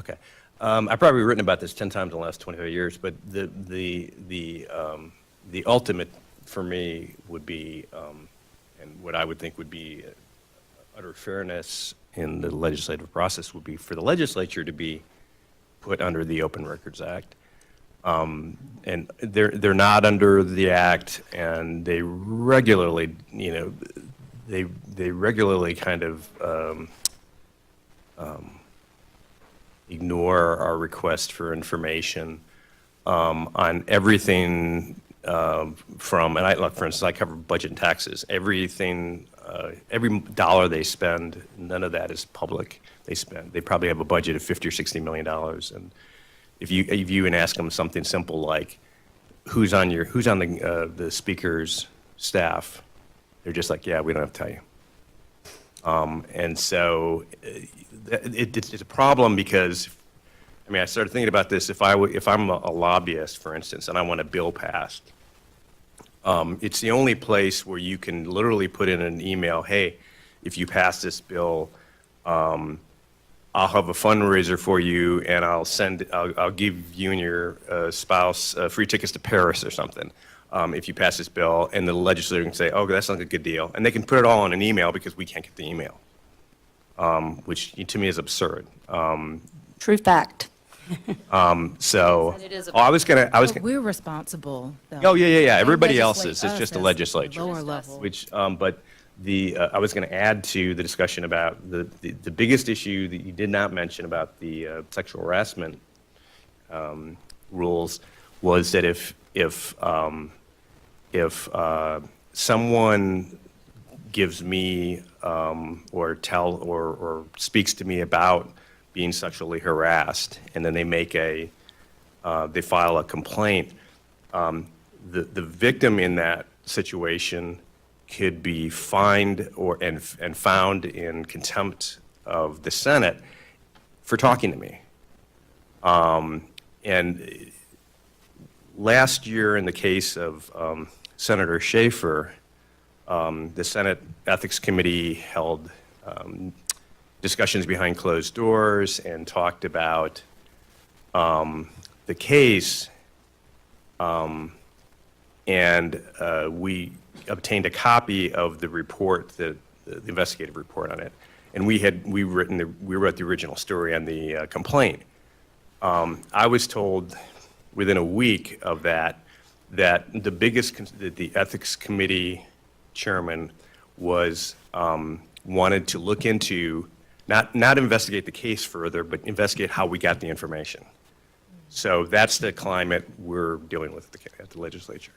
Okay. I've probably written about this 10 times in the last 25 years, but the ultimate for me would be, and what I would think would be utter fairness in the legislative process would be for the legislature to be put under the Open Records Act. And they're not under the act, and they regularly, they regularly kind of ignore our request for information on everything from, and for instance, I cover budget and taxes. Everything, every dollar they spend, none of that is public. They probably have a budget of $50 or $60 million, and if you and ask them something simple like, who's on the speaker's staff, they're just like, yeah, we don't have to tell you. And so it's a problem because, I mean, I started thinking about this. If I'm a lobbyist, for instance, and I want a bill passed, it's the only place where you can literally put in an email, hey, if you pass this bill, I'll have a fundraiser for you, and I'll give you and your spouse free tickets to Paris or something if you pass this bill. And the legislature can say, oh, that sounds like a good deal. And they can put it all in an email because we can't get the email, which to me is absurd. True fact. So, It is We're responsible, though. oh, yeah. Everybody else is. It's just the Us as legislature. Lower level. Which, but I was going to add to the discussion about the biggest issue that you did not mention about the sexual harassment rules was that if someone gives me or speaks to me about being sexually harassed, and then they file a complaint, the victim in that situation could be fined and found in contempt of the Senate for talking to me. And last year, in the case of Senator Schaefer, the Senate Ethics Committee held discussions behind closed doors and talked about the case, and we obtained a copy of the report, the investigative report on it, and we wrote the original story on the complaint. I was told within a week of that the ethics committee chairman wanted to look into, not investigate the case further, but investigate how we got the information. So that's the climate we're dealing with at the legislature.